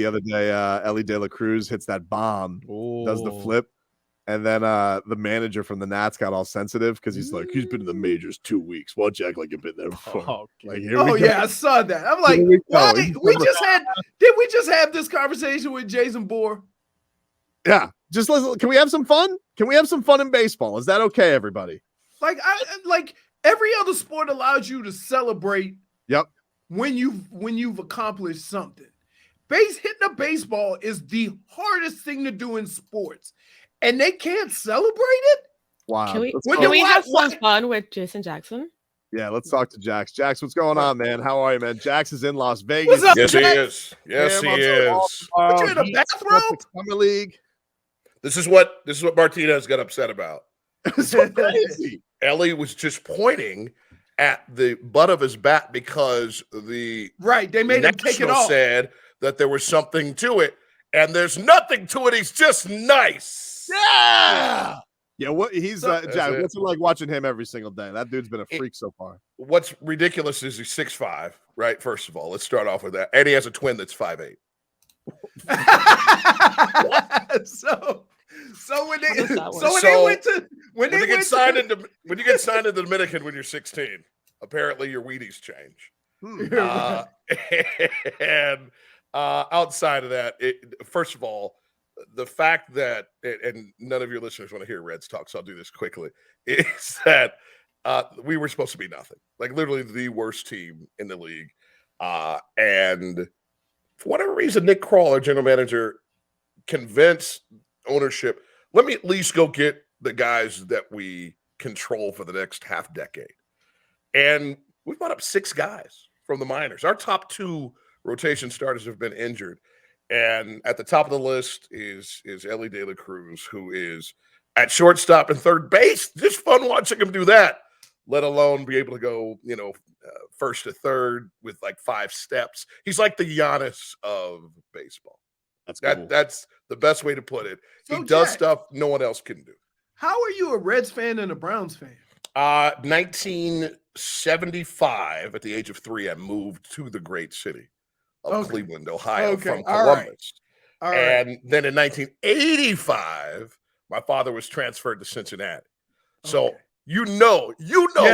the other day, Ellie De La Cruz hits that bomb, does the flip. And then the manager from the Nats got all sensitive because he's like, he's been in the majors 2 weeks. Why don't you act like you've been there before? Like, here we go. Yeah, I saw that. I'm like, why? Did we just have this conversation with Jason Bohr? Yeah, just listen. Can we have some fun? Can we have some fun in baseball? Is that okay, everybody? Like every other sport allows you to celebrate. Yep. When you've accomplished something. Hitting a baseball is the hardest thing to do in sports, and they can't celebrate it. Wow. Can we have some fun with Jason Jackson? Yeah, let's talk to Jax. Jax, what's going on, man? How are you, man? Jax is in Las Vegas. What's up, yes, Jax? he is. Yes, he is. What, you in a bathrobe? Summer League. This is what Martinez got upset about. It's so crazy. Ellie was just pointing at the butt of his bat because they made him take it off. Said that there was something to it, and there's nothing to it. He's just nice. Yeah. Yeah, Jack, what's it like watching him every single day? That dude's been a freak so far. What's ridiculous is he's 6'5", right? First of all, let's start off with that. And he has a twin that's 5'8". So when you get signed into the Dominican when you're 16, apparently your Wheaties change. And outside of that, first of all, the fact that, and none of your listeners want to hear Reds talk, so I'll do this quickly, is that we were supposed to be nothing. Like literally the worst team in the league. And for whatever reason, Nick Kroll, our general manager, convinced ownership, let me at least go get the guys that we control for the next half decade. And we brought up 6 guys from the minors. Our top 2 rotation starters have been injured. And at the top of the list is Ellie De La Cruz, who is at shortstop and third base. Just fun watching him do that, let alone be able to go, first to third with like 5 steps. He's like the Giannis of baseball. That's cool. That's the best way to put it. So he does Jack, stuff no one else can do. How are you a Reds fan and a Browns fan? 1975, at the age of 3, I moved to the great city of Cleveland, Ohio, from Columbus. All right. And then in 1985, my father was transferred to Cincinnati. So you know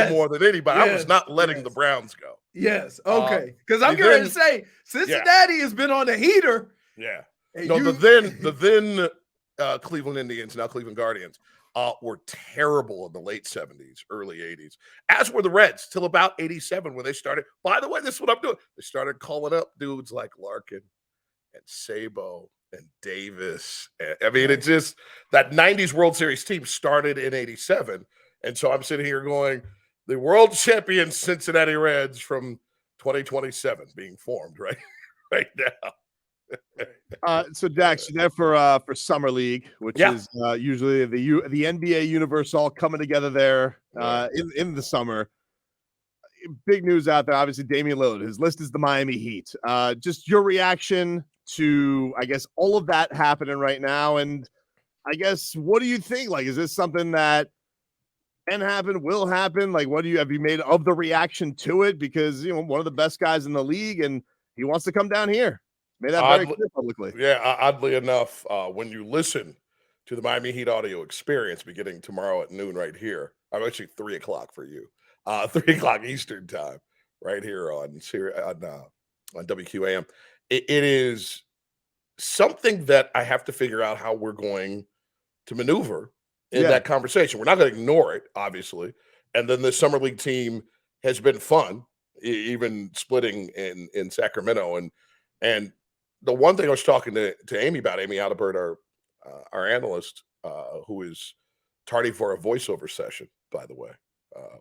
more than anybody. Yes. I was not letting the Browns go. Yes. Okay. Because I'm going to say Cincinnati has been on the heater. Yeah. The then Cleveland Indians, now Cleveland Guardians, were terrible in the late 70s, early 80s, as were the Reds till about 87 when they started. By the way, this is what I'm doing. They started calling up dudes like Larkin and Sabo and Davis. I mean, it's just that 90s World Series team started in 87. And so I'm sitting here going, the world champion Cincinnati Reds from 2027 being formed right now. So Dax, you're there for Summer League, which is usually the NBA universe all coming together there in the summer. Big news out there, obviously Damian Lillard. His list is the Miami Heat. Just your reaction to, I guess, all of that happening right now, and I guess what do you think? Like, is this something that can happen, will happen? Like, have you made of the reaction to it? Because one of the best guys in the league, and he wants to come down here. Made that very clear publicly. Yeah, oddly enough, when you listen to the Miami Heat audio experience beginning tomorrow at noon right here, I'm actually 3 o'clock for you, 3 o'clock Eastern time, right here on WQAM. It is something that I have to figure out how we're going to maneuver in that conversation. We're not going to ignore it, obviously. And then the Summer League team has been fun, even splitting in Sacramento. And the one thing I was talking to Amy about, Amy Adelbert, our analyst, who is tardy for a voiceover session, by the way.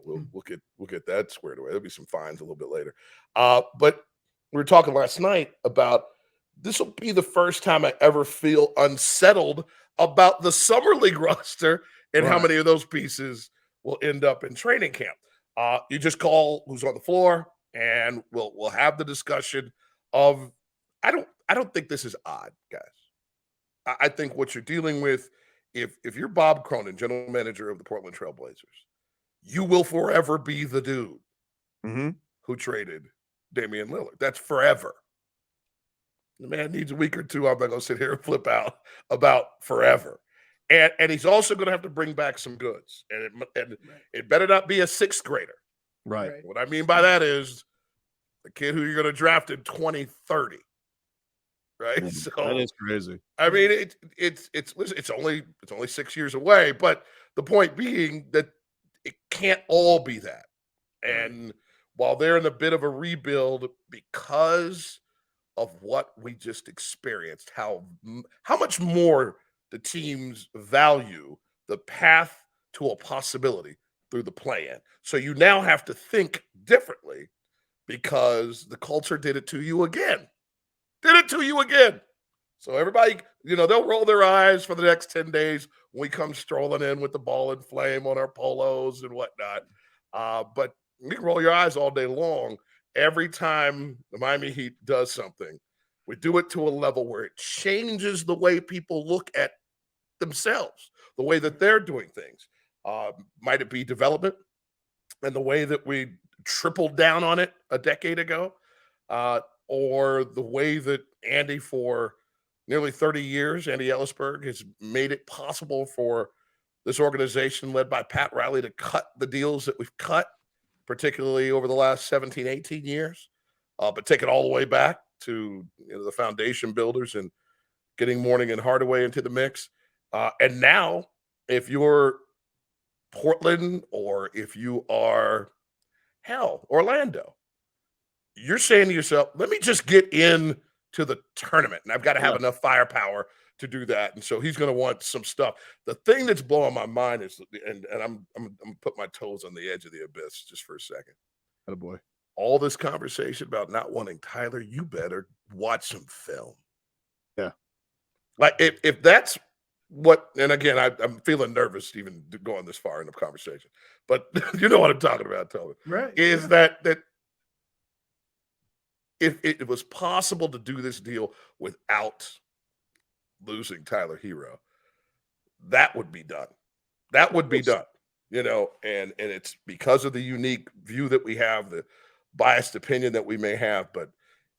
We'll get that squared away. There'll be some fines a little bit later. But we were talking last night about this will be the first time I ever feel unsettled about the Summer League roster and how many of those pieces will end up in training camp. You just call who's on the floor, and we'll have the discussion of. I don't think this is odd, guys. I think what you're dealing with, if you're Bob Cronin, general manager of the Portland Trail Blazers, you will forever be the dude who traded Damian Lillard. That's forever. The man needs a week or two. I'm not going to sit here and flip out about forever. And he's also going to have to bring back some goods. And it better not be a sixth grader. Right. What I mean by that is the kid who you're going to draft in 2030. Right. So that is crazy. I mean, it's only 6 years away, but the point being that it can't all be that. And while they're in a bit of a rebuild because of what we just experienced, how much more the teams value the path to a possibility through the play-in. So you now have to think differently because the culture did it to you again. So everybody, they'll roll their eyes for the next 10 days when we come strolling in with the ball and flame on our polos and whatnot. But you can roll your eyes all day long. Every time the Miami Heat does something, we do it to a level where it changes the way people look at themselves, the way that they're doing things. Might it be development and the way that we tripled down on it a decade ago? Or the way that Andy, for nearly 30 years, Andy Ellisberg, has made it possible for this organization led by Pat Riley to cut the deals that we've cut, particularly over the last 17, 18 years, but take it all the way back to the foundation builders and getting Mourning and Hardaway into the mix. And now, if you're Portland or if you are, Orlando, you're saying to yourself, let me just get in to the tournament. And I've got to have enough firepower to do that. And so he's going to want some stuff. The thing that's blowing my mind is, and I'm put my toes on the edge of the abyss just for a second. Oh boy. All this conversation about not wanting Tyler, you better watch some film. Yeah. Like if that's what, and again, I'm feeling nervous even going this far in the conversation, but you know what I'm talking about, Tobin. Right. Is that if it was possible to do this deal without losing Tyler Herro, that would be done. That would be done, and it's because of the unique view that we have, the biased opinion that we may have. But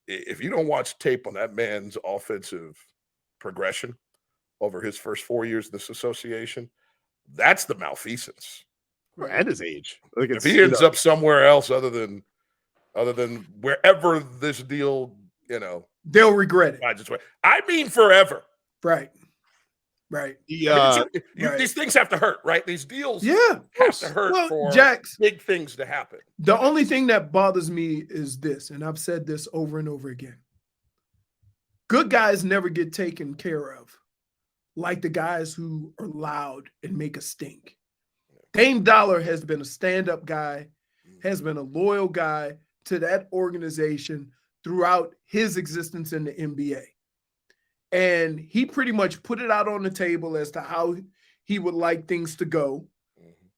if you don't watch tape on that man's offensive progression over his first 4 years in this association, that's the malfeasance. And his age. Like if he ends up somewhere else other than wherever this deal, they'll regret it. I mean, forever. Right. These things have to hurt, right? These deals have to hurt for big things to happen. The only thing that bothers me is this, and I've said this over and over again. Good guys never get taken care of like the guys who are loud and make a stink. Dame Dollar has been a stand-up guy, has been a loyal guy to that organization throughout his existence in the NBA. And he pretty much put it out on the table as to how he would like things to go.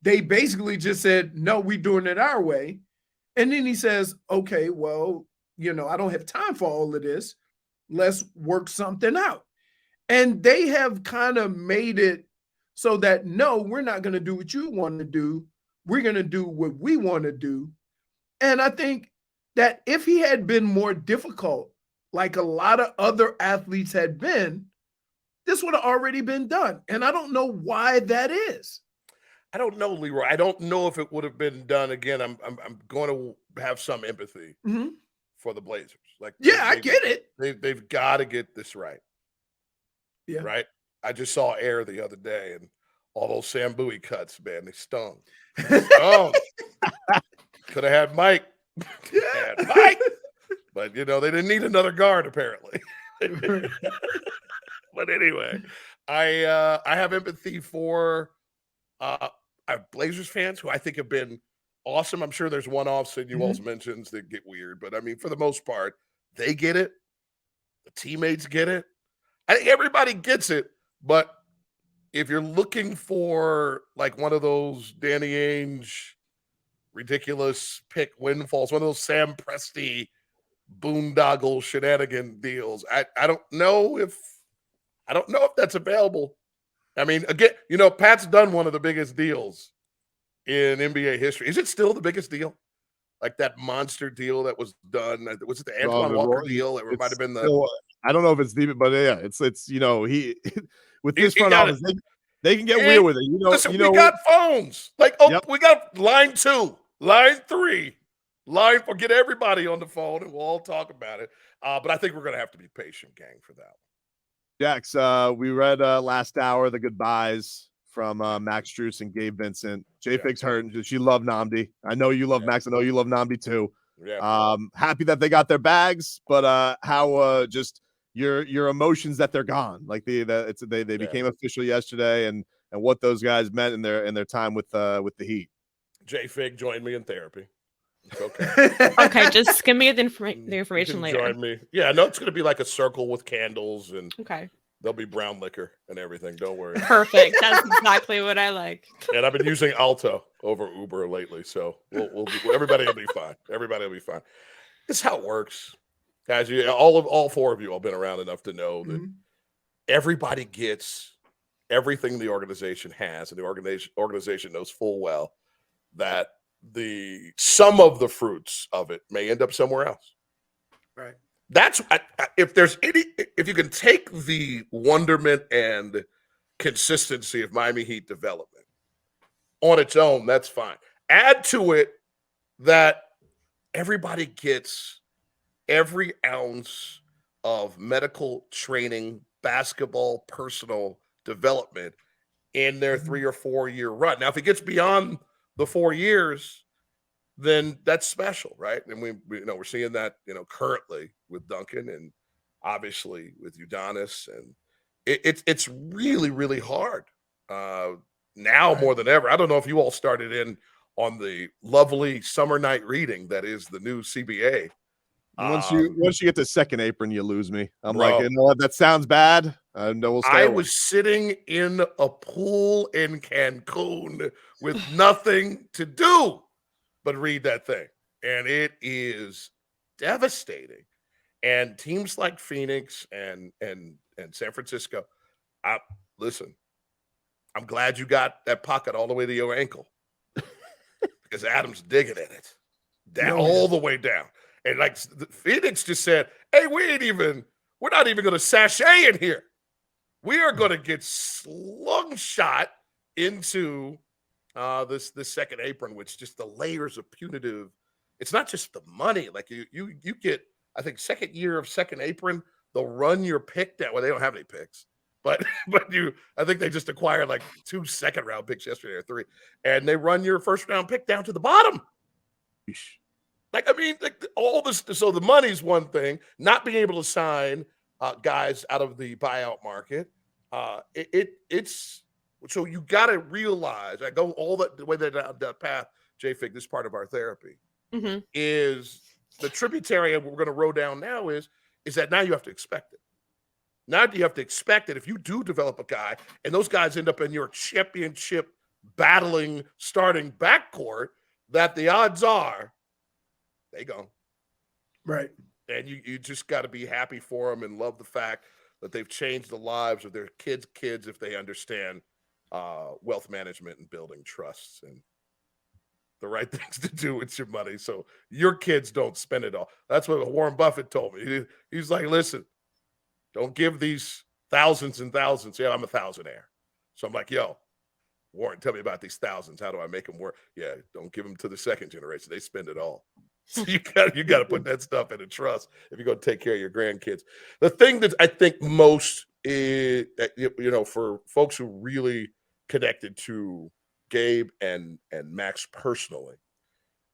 They basically just said, no, we're doing it our way. And then he says, okay, well, I don't have time for all of this. Let's work something out. And they have kind of made it so that, no, we're not going to do what you want to do. We're going to do what we want to do. And I think that if he had been more difficult, like a lot of other athletes had been, this would have already been done. And I don't know why that is. I don't know, Leroy. I don't know if it would have been done again. I'm going to have some empathy for the Blazers. I get it. They've got to get this right. Yeah. Right. I just saw Air the other day, and all those Sam Bowie cuts, man, they stung. Could have had Mike. But they didn't need another guard apparently. But anyway, I have empathy for Blazers fans who I think have been awesome. I'm sure there's one-offs and you also mentions that get weird, but I mean, for the most part, they get it. The teammates get it. I think everybody gets it. But if you're looking for like one of those Danny Ainge ridiculous pick windfalls, one of those Sam Presti boondoggle shenanigan deals, I don't know if that's available. I mean, again, Pat's done one of the biggest deals in NBA history. Is it still the biggest deal? like that monster deal that was done. Was it the Antoine Walker deal? It might have been I don't know if it's deep, but yeah, it's he with this front got office, they can get weird with it. Listen, we got phones. Like, we got line 2, line 3, line 4. Get everybody on the phone, and we'll all talk about it. But I think we're going to have to be patient, gang, for that. Jax, we read last hour the goodbyes from Max Strus and Gabe Vincent. J-Fig's hurt. She loved Nnamdi. I know you love Max. I know you love Nnamdi too. Yeah. Happy that they got their bags, but how just your emotions that they're gone. Like they became official yesterday, and what those guys meant in their time with the Heat. J-Fig joined me in therapy. It's okay. Okay, just give me the information later. Join me. Yeah, no, it's going to be like a circle with candles, and there'll be brown liquor and everything. Don't worry. Perfect. That's exactly what I like. And I've been using Alto over Uber lately, so everybody will be fine. Everybody will be fine. This is how it works, guys. All 4 of you have been around enough to know that everybody gets everything the organization has, and the organization knows full well that some of the fruits of it may end up somewhere else. Right. That's if you can take the wonderment and consistency of Miami Heat development on its own, that's fine. Add to it that everybody gets every ounce of medical training, basketball, personal development in their 3 or 4 year run. Now, if it gets beyond the 4 years, then that's special, right? And we're seeing that, currently with Duncan and obviously with Udonis, and it's really, really hard now more than ever. I don't know if you all started in on the lovely summer night reading that is the new CBA. Once you get to second apron, you lose me. I'm like, that sounds bad. I was sitting in a pool in Cancun with nothing to do but read that thing, and it is devastating. And teams like Phoenix and San Francisco, listen, I'm glad you got that pocket all the way to your ankle because Adam's digging in it down all the way down. And like Phoenix just said, hey, we're not even going to sashay in here. We are going to get slungshot into this second apron, which just the layers of punitive. It's not just the money. Like you get, I think, second year of second apron, they'll run your pick down. Well, they don't have any picks, but I think they just acquired like 2 second-round picks yesterday or 3, and they run your first-round pick down to the bottom. All this. So the money's one thing. Not being able to sign guys out of the buyout market, it's so you got to realize. I go all the way that path. J-Fig, this part of our therapy is the tributary we're going to row down now. Is that now you have to expect it. Now you have to expect it if you do develop a guy and those guys end up in your championship battling starting backcourt, that the odds are they go. Right. And you just got to be happy for them and love the fact that they've changed the lives of their kids if they understand wealth management and building trusts and the right things to do with your money so your kids don't spend it all. That's what Warren Buffett told me. He's like, listen, don't give these thousands and thousands. Yeah, I'm a thousandaire. So I'm like, yo, Warren, tell me about these thousands. How do I make them work? Yeah, don't give them to the second generation. They spend it all. So you got to put that stuff in a trust if you're going to take care of your grandkids. The thing that I think most is, for folks who really connected to Gabe and Max personally,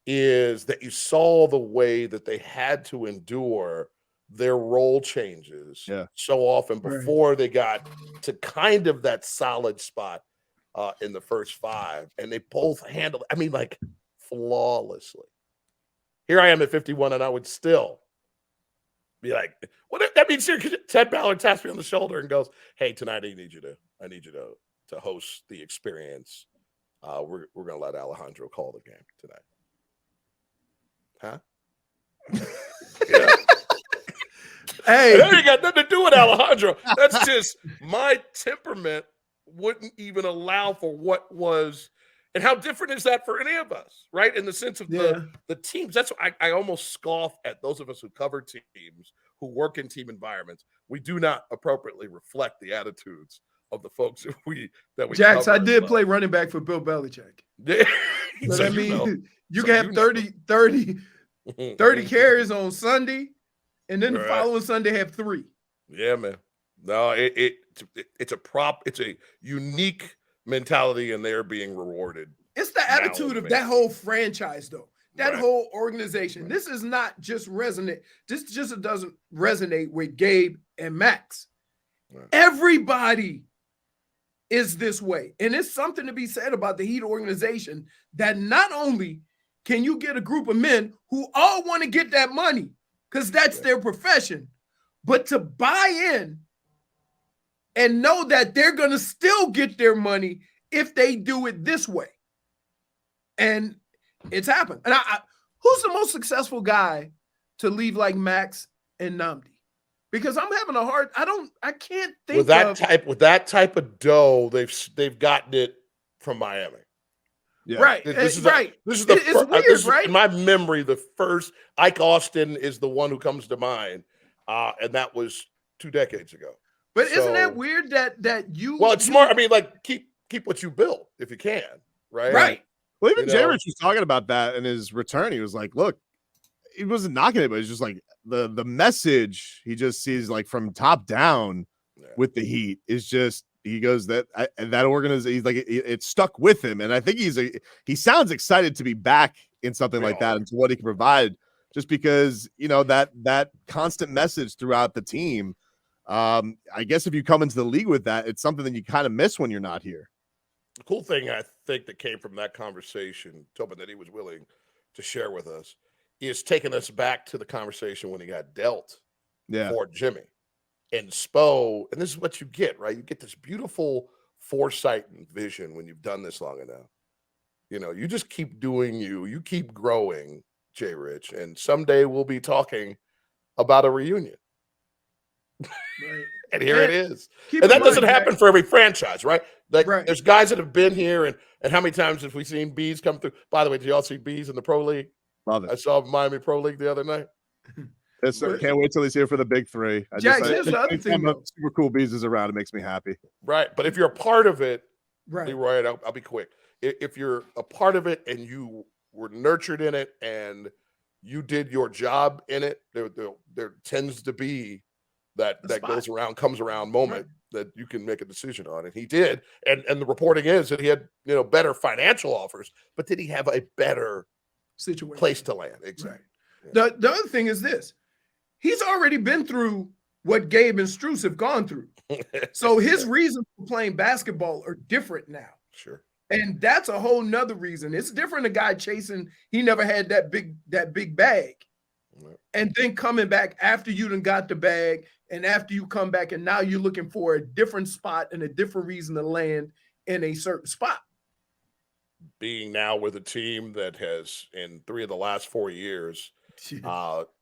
is that you saw the way that they had to endure their role changes so often before they got to kind of that solid spot in the first 5, and they both handled, flawlessly. Here I am at 51, and I would still be like, "What? That means Ted Ballard taps me on the shoulder and goes, "Hey, tonight I need you to host the experience. We're gonna let Alejandro call the game tonight." Huh? Yeah. Hey, that ain't got nothing to do with Alejandro. That's just my temperament wouldn't even allow for what was And how different is that for any of us, right? In the sense of the teams. That's why I almost scoff at those of us who cover teams, who work in team environments. We do not appropriately reflect the attitudes of the folks that we Jax, I cover did play running back for Bill Belichick. Yeah. So that means you So can have 30 carries on Sunday, and then the following Sunday have 3. Yeah, man. No, it's a unique mentality, and they're being rewarded. It's the attitude of that whole franchise, though. That whole organization. This is not just resonate. This just doesn't resonate with Gabe and Max. Everybody is this way. And it's something to be said about the Heat organization that not only can you get a group of men who all want to get that money because that's their profession, but to buy in and know that they're going to still get their money if they do it this way. And it's happened. And who's the most successful guy to leave like Max and Nnamdi? Because I'm having a hard. I can't think with that type of dough. They've gotten it from Miami. Yeah. Right. This is right. This is the it's weird, right? In my memory, the first Ike Austin is the one who comes to mind, and that was 2 decades ago. But isn't that weird that you? Well, it's smart. I mean, like keep what you built if you can, right? Right. Well, even Jay Rich was talking about that in his return. He was like, "Look, he wasn't knocking it, but it's just like the message he just sees like from top down with the Heat is just." He goes that organization. He's like it stuck with him, and I think he sounds excited to be back in something like that and to what he can provide. Just because that constant message throughout the team. I guess if you come into the league with that, it's something that you kind of miss when you're not here. The cool thing I think that came from that conversation, Tobin, that he was willing to share with us, is taking us back to the conversation when he got dealt for Jimmy. And Spo, and this is what you get, right? You get this beautiful foresight and vision when you've done this long enough. You just keep doing you keep growing, Jay Rich, and someday we'll be about a reunion. Right. And here it is. And that doesn't happen for every franchise, right? Like there's guys that have been here, and how many times have we seen Bees come through? By the way, did y'all see Bees in the Pro League? Love it. I saw Miami Pro League the other night. Yes, sir. Can't wait till he's here for the big 3. Here's the other thing. Super cool Bees is around. It makes me happy. Right. But if you're a part of it, Leroy, I'll be quick. If you're a part of it and you were nurtured in it and you did your job in it, there tends to be that comes around moment that you can make a decision on. And he did. And the reporting is that he had, better financial offers, but did he have a better situation place to land? Exactly. Right. The other thing is this. He's already been through what Gabe and Strus have gone through. So his reasons for playing basketball are different now. Sure. And that's a whole nother reason. It's different. A guy chasing, he never had that big bag. Right. And then coming back after you done got the bag and after you come back and now you're looking for a different spot and a different reason to land in a certain spot. Being now with a team that has, in 3 of the last 4 years,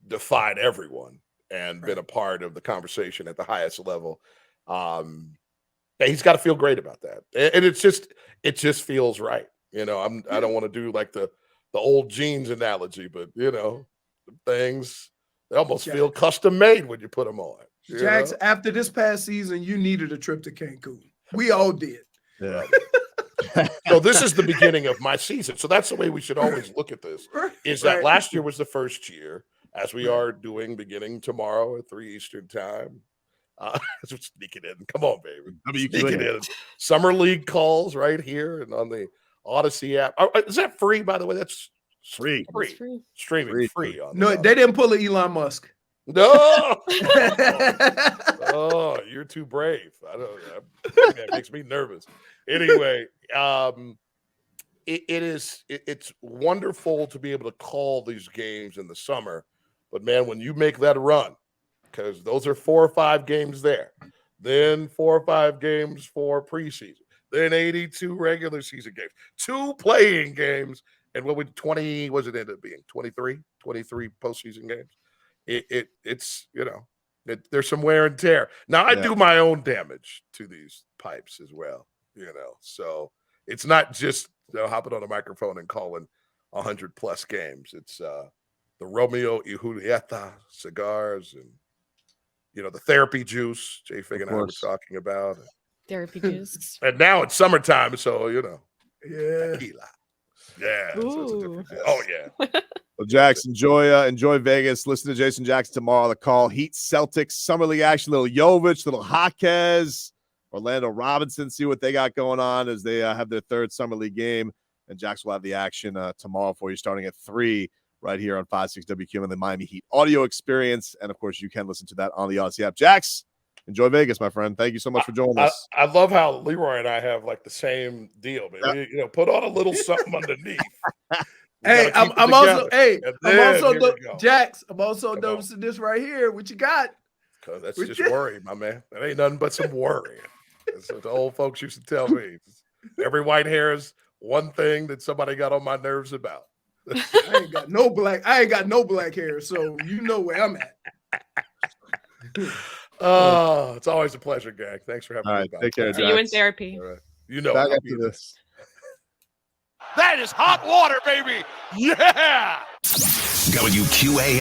defied everyone and been a part of the conversation at the highest level. He's got to feel great about that. And it just feels right. I don't want to do like the old jeans analogy, but things, they almost feel custom made when you put them on. Jax, after this past season, you needed a trip to Cancun. We all did. Yeah. So this is the beginning of my season. So that's the way we should always look at this, is that last year was the first year, as we are doing beginning tomorrow at 3 Eastern time. Sneak it in. Come on, baby. Sneak it in. Summer League calls right here and on the Odyssey app. Is that free, by the way? That's free. Streaming free. No, they didn't pull an Elon Musk. No. Oh, you're too brave. I don't know. That makes me nervous. Anyway, it's wonderful to be able to call these games in the summer, but man, when you make that run, because those are 4 or 5 games there, then 4 or 5 games for preseason, then 82 regular season games, 2 playing games, and what would 20 was it end up being? 23 postseason games. It's there's some wear and tear. Now I do my own damage to these pipes as well. So it's not just hopping on a microphone and calling 100+ games. It's the Romeo y Julieta cigars and, the therapy juice Jay Fig and I were talking about. Therapy juice. And now it's summertime, so, Yeah. tequila. Yeah. So it's a different deal. Oh, yeah. Well, Jax, enjoy Vegas. Listen to Jason Jackson tomorrow on the call. Heat, Celtics, Summer League action. Little Jovic, little Jaquez, Orlando Robinson. See what they got going on as they have their third Summer League game. And Jax will have the action tomorrow for you starting at 3 right here on 5-6 WQM and the Miami Heat audio experience. And, of course, you can listen to that on the Odyssey app. Jax, enjoy Vegas, my friend. Thank you so much for joining us. I love how Leroy and I have like the same deal, man. Yep. Put on a little something underneath. Hey, I'm also Jax. I'm also noticing this right here. What you got? Because that's just worry, my man. That ain't nothing but some worry. That's what the old folks used to tell me. Every white hair is one thing that somebody got on my nerves about. I ain't got no black hair, so you know where I'm at. Oh, it's always a pleasure, gang. Thanks for having me. All right, take care, See you in therapy. All right. Back after this. That is hot water, baby. Yeah. WQA